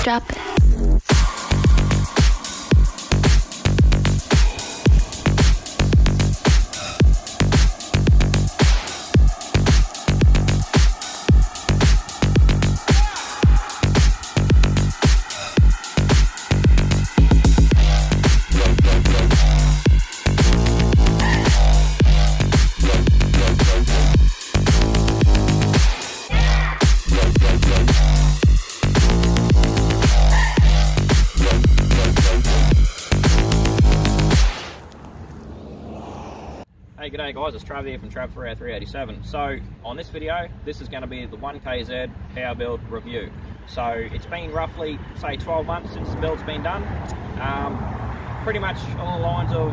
Drop it. Hey, g'day guys, it's Trav here from Trav387. So on this video, this is going to be the 1KZ power build review. So it's been roughly, say, 12 months since the build's been done. Pretty much along the lines of,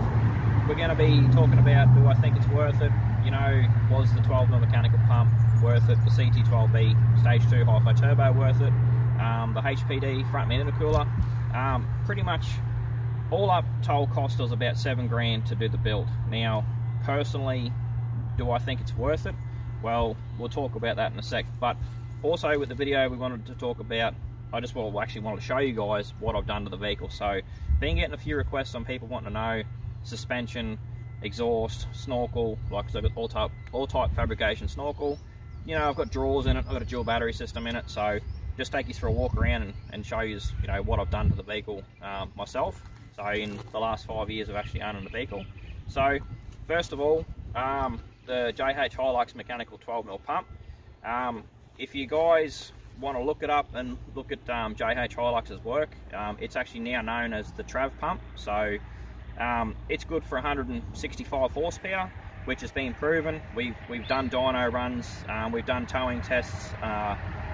we're going to be talking about, do I think it's worth it? You know, was the 12mm mechanical pump worth it? The CT12B Stage 2 Hi-Fi Turbo worth it? The HPD front main intercooler. Pretty much all up told cost us about $7 grand to do the build. Now, personally, do I think it's worth it? Well, we'll talk about that in a sec. But also with the video, we wanted to talk about, actually wanted to show you guys what I've done to the vehicle. So been getting a few requests on people wanting to know suspension, exhaust, snorkel, like so I've got all type fabrication snorkel. You know, I've got drawers in it, I've got a dual battery system in it, so just take you for a walk around and show you, what I've done to the vehicle myself. So in the last 5 years of actually owning the vehicle. So first of all, the JH Hilux mechanical 12mm pump. If you guys want to look it up and look at JH Hilux's work, it's actually now known as the Trav pump. So it's good for 165 horsepower, which has been proven. We've done dyno runs, we've done towing tests.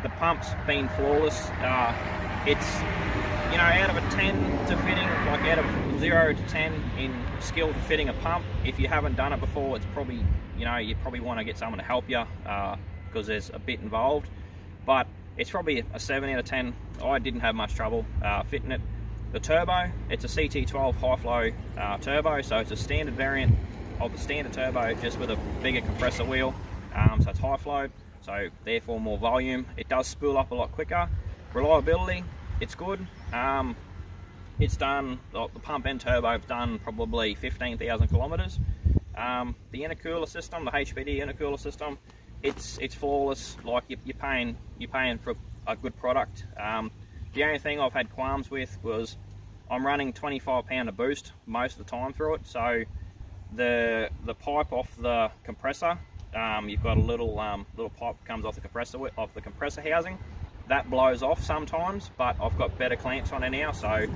The pump's been flawless. It's, out of a 10 to fitting, like out of 0 to 10 in skill to fitting a pump, if you haven't done it before, it's probably, you probably want to get someone to help you because there's a bit involved. But it's probably a 7 out of 10. I didn't have much trouble fitting it. The turbo, it's a CT12 high flow turbo, so it's a standard variant of the standard turbo, just with a bigger compressor wheel. So it's high flow, so therefore more volume. It does spool up a lot quicker. Reliability, it's good. It's done, the pump and turbo have done probably 15,000 kilometers. The intercooler system, the HPD intercooler system, it's flawless. Like you're paying for a good product. The only thing I've had qualms with was I'm running 25 pound of boost most of the time through it. So the pipe off the compressor, you've got a little pipe that comes off the compressor housing. That blows off sometimes, but I've got better clamps on it now, so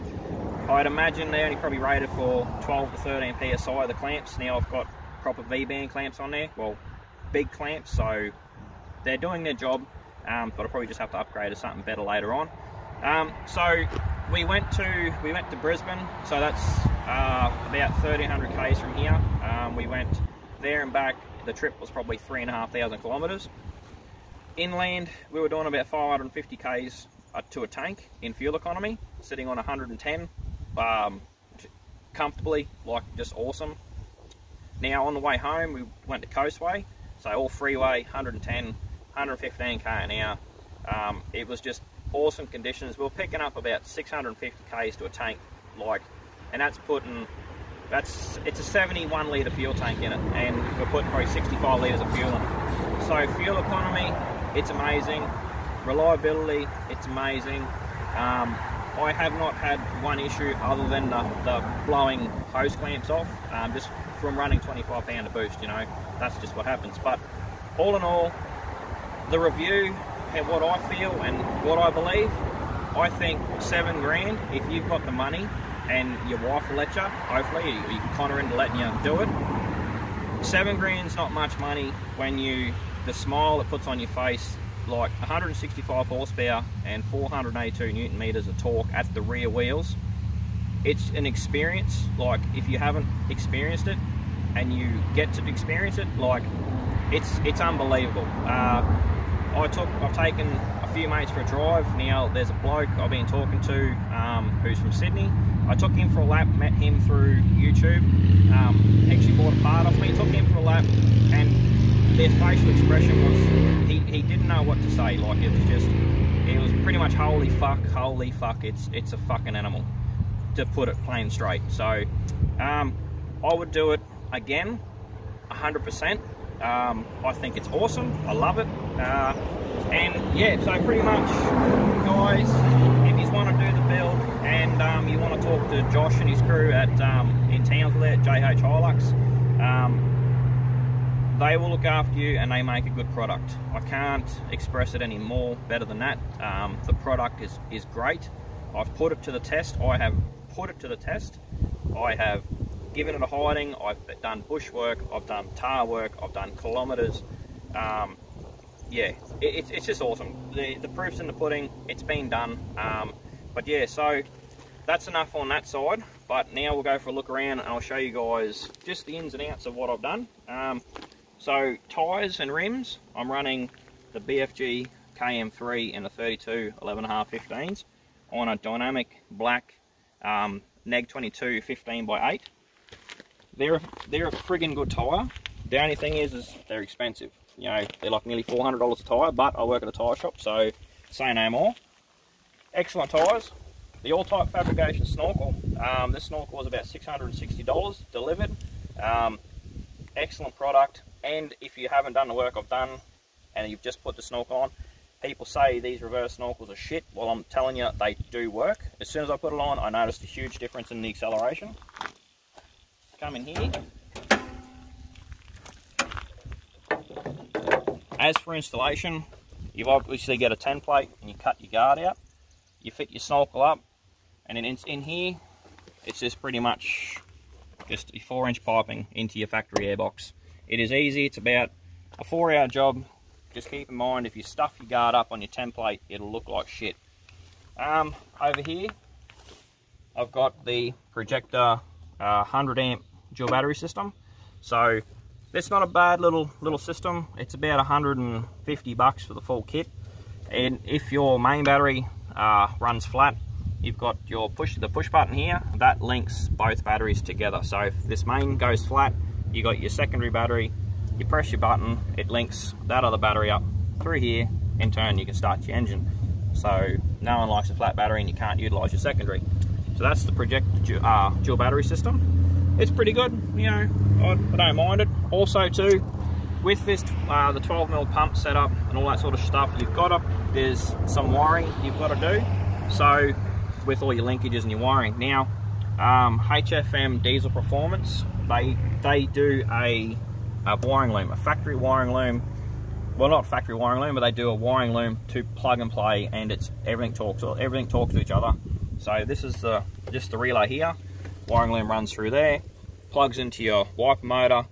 I'd imagine they're only probably rated for 12 to 13 psi, the clamps. Now I've got proper V-band clamps on there, well, big clamps, so they're doing their job, but I'll probably just have to upgrade to something better later on. So we went to Brisbane, so that's about 1,300 k's from here. We went there and back. The trip was probably 3,500 kilometers. Inland, we were doing about 550 k's to a tank in fuel economy, sitting on 110 comfortably, like just awesome. Now on the way home, we went to Coastway, so all freeway, 110, 115 k an hour. It was just awesome conditions. We were picking up about 650 k's to a tank, and it's a 71 litre fuel tank in it, and we're putting probably 65 litres of fuel in it. So fuel economy, it's amazing. Reliability, it's amazing. I have not had one issue other than the blowing hose clamps off, just from running 25 pound of boost, that's just what happens. But all in all, the review, what I feel and what I believe, I think 7 grand, if you've got the money and your wife will let you, hopefully you can con her into letting you do it. 7 grand's not much money when the smile it puts on your face, like 165 horsepower and 482 newton meters of torque at the rear wheels. It's an experience. Like, if you haven't experienced it and you get to experience it, like, it's unbelievable. I've taken a few mates for a drive. Now there's a bloke I've been talking to who's from Sydney. I took him for a lap, met him through YouTube, actually bought a part off me, took him for a lap, and their facial expression was, he didn't know what to say. Like, it it was pretty much holy fuck, it's a fucking animal, to put it plain straight. So I would do it again, 100%. I think it's awesome, I love it. And yeah, so pretty much, guys, if you want to do the build and you want to talk to Josh and his crew at in Townsville at JH Hilux, they will look after you and they make a good product. I can't express it any more better than that. The product is great. I've put it to the test. I have put it to the test. I have given it a hiding. I've done bush work, I've done tar work, I've done kilometers. Yeah, it's just awesome. The proof's in the pudding. It's been done. But yeah, so that's enough on that side. But now we'll go for a look around and I'll show you guys just the ins and outs of what I've done. So tyres and rims, I'm running the BFG KM3 and a 32 11.5 15s on a dynamic black Neg 22 15x8. They're a friggin' good tyre. The only thing is they're expensive. You know, they're like nearly $400 a tyre, but I work at a tyre shop, so say no more. Excellent tyres. The all-type fabrication snorkel. This snorkel was about $660 delivered. Excellent product. And if you haven't done the work I've done and you've just put the snorkel on, people say these reverse snorkels are shit. Well, I'm telling you, they do work. As soon as I put it on, I noticed a huge difference in the acceleration. Come in here. As for installation, you've obviously got a 10 plate and you cut your guard out. You fit your snorkel up, and then in here, it's just pretty much just your 4-inch piping into your factory airbox. It is easy. It's about a 4-hour job. Just keep in mind, if you stuff your guard up on your 10 plate, it'll look like shit. Over here, I've got the Projector 100 amp dual battery system. So that's not a bad little system. It's about 150 bucks for the full kit. And if your main battery runs flat, you've got the push button here that links both batteries together. So if this main goes flat, you got your secondary battery, you press your button, it links that other battery up through here. In turn, you can start your engine. So no one likes a flat battery and you can't utilize your secondary. So that's the Projector dual battery system. It's pretty good, you know, I don't mind it. Also too, with this the 12mm pump setup and all that sort of stuff, there's some wiring you've got to do. So with all your linkages and your wiring. Now, HFM Diesel Performance, they do a wiring loom, a factory wiring loom. Well, not factory wiring loom, but they do a wiring loom to plug and play, and everything talks to each other. So this is just the relay here. Wiring loom runs through there, plugs into your wiper motor,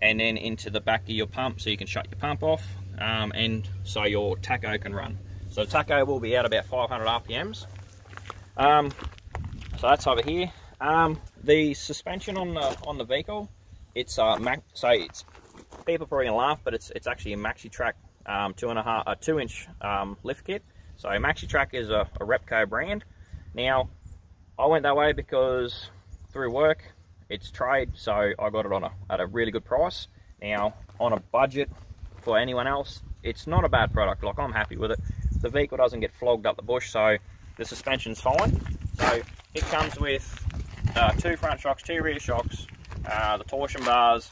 and then into the back of your pump, so you can shut your pump off, and so your tacho can run. So the tacho will be at about 500 RPMs. So that's over here. The suspension on the vehicle, it's people probably gonna laugh, but it's actually a Maxi Track 2-inch lift kit. So Maxi Track is a Repco brand. Now I went that way because through work, it's trade, so I got it at a really good price. Now, on a budget for anyone else, it's not a bad product. Like, I'm happy with it. The vehicle doesn't get flogged up the bush, so the suspension's fine. So it comes with 2 front shocks, 2 rear shocks, the torsion bars,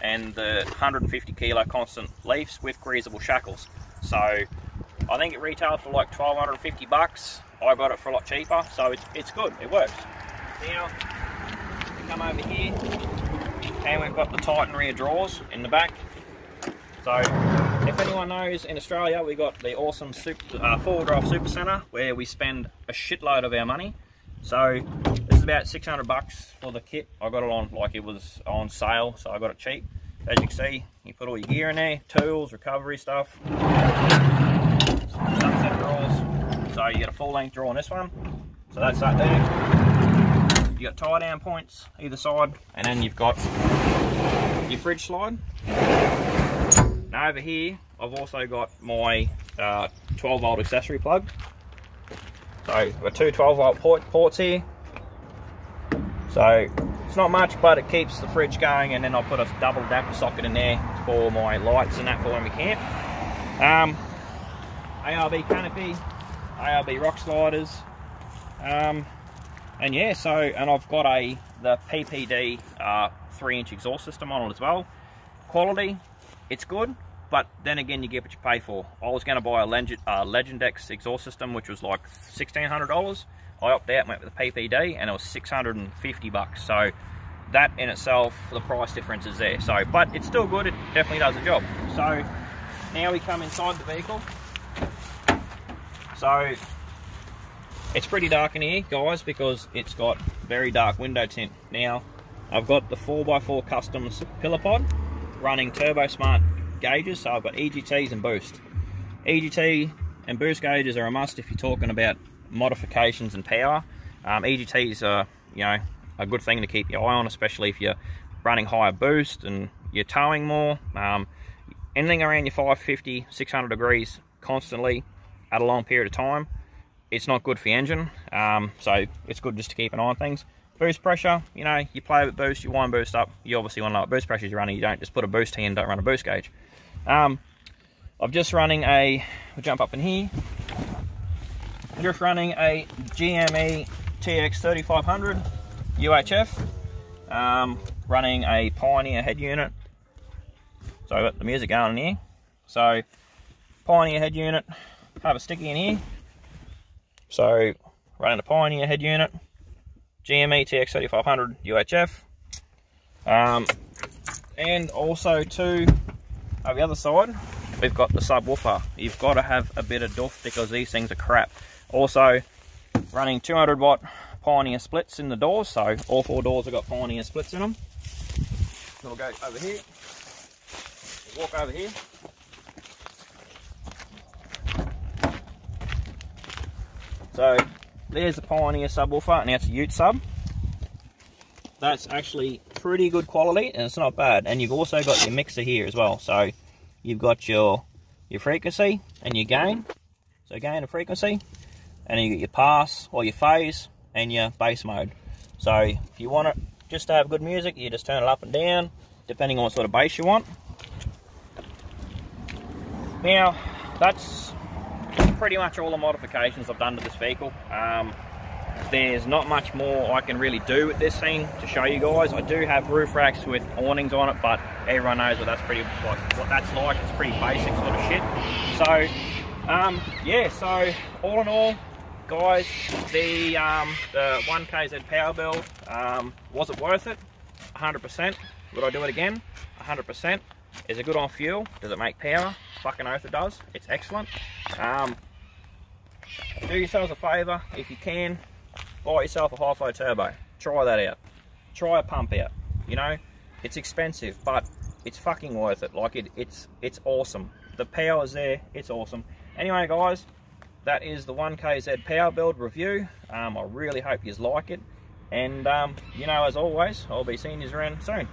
and the 150 kilo constant leafs with greasable shackles. So I think it retailed for like 1,250 bucks. I got it for a lot cheaper, so it's good. It works. Now, we come over here, and we've got the Titan rear drawers in the back. So, if anyone knows, in Australia we got the awesome 4-wheel drive super centre where we spend a shitload of our money. So this is about 600 bucks for the kit. I got it on, like, it was on sale, so I got it cheap. As you can see, you put all your gear in there, tools, recovery stuff, some set of drawers. So you get a full-length drawer on this one. So that's that there. You got tie down points either side, and then you've got your fridge slide. Now over here, I've also got my 12-volt accessory plug. So I've got 2 12-volt ports here. So it's not much, but it keeps the fridge going, and then I'll put a double adapter socket in there for my lights and that for when we camp. ARB canopy, ARB rock sliders, and yeah, so, and I've got the PPD 3-inch exhaust system on it as well. Quality, it's good, but then again, you get what you pay for. I was going to buy a Legendex exhaust system, which was like $1,600. I opted out and went with the PPD, and it was $650. So that in itself, the price difference is there. So, but it's still good. It definitely does the job. So now we come inside the vehicle. So it's pretty dark in here, guys, because it's got very dark window tint. Now I've got the 4x4 Customs pillar pod running Turbo Smart gauges, so I've got EGTs and boost. EGT and boost gauges are a must if you're talking about modifications and power. EGTs are, you know, a good thing to keep your eye on, especially if you're running higher boost and you're towing more. Anything around your 550, 600 degrees constantly at a long period of time, it's not good for the engine. So it's good just to keep an eye on things. Boost pressure, you know, you play with boost, you wind boost up, you obviously want to know what boost pressure you're running. You don't just put a boost here and don't run a boost gauge. I'm just running we'll jump up in here. I'm just running a GME TX 3500 UHF, running a Pioneer head unit. So I've got the music going in here. So Pioneer head unit, have a sticky in here. So running a Pioneer head unit, GME TX 3500 UHF, and also too, over the other side, we've got the subwoofer. You've got to have a bit of doof because these things are crap. Also running 200 watt Pioneer splits in the doors, so all 4 doors have got Pioneer splits in them. So we'll go over here, walk over here. So there's the Pioneer subwoofer. Now it's a Ute sub. That's actually pretty good quality and it's not bad. And you've also got your mixer here as well. So you've got your frequency and your gain. So gain and frequency. And then you get your pass or your phase and your bass mode. So if you want it just to have good music, you just turn it up and down depending on what sort of bass you want. Now that's pretty much all the modifications I've done to this vehicle. There's not much more I can really do with this thing to show you guys. I do have roof racks with awnings on it, but everyone knows what that's what that's like. It's pretty basic sort of shit. So yeah, so all in all, guys, the 1KZ power build, was it worth it? 100%. Would I do it again? 100%. Is it good on fuel? Does it make power? Fucking oath it does. It's excellent. Do yourselves a favour, if you can, buy yourself a high flow turbo. Try that out. Try a pump out. You know, it's expensive, but it's fucking worth it. Like it's awesome. The power's there. It's awesome. Anyway, guys, that is the 1KZ power build review. I really hope you like it. And you know, as always, I'll be seeing you around soon.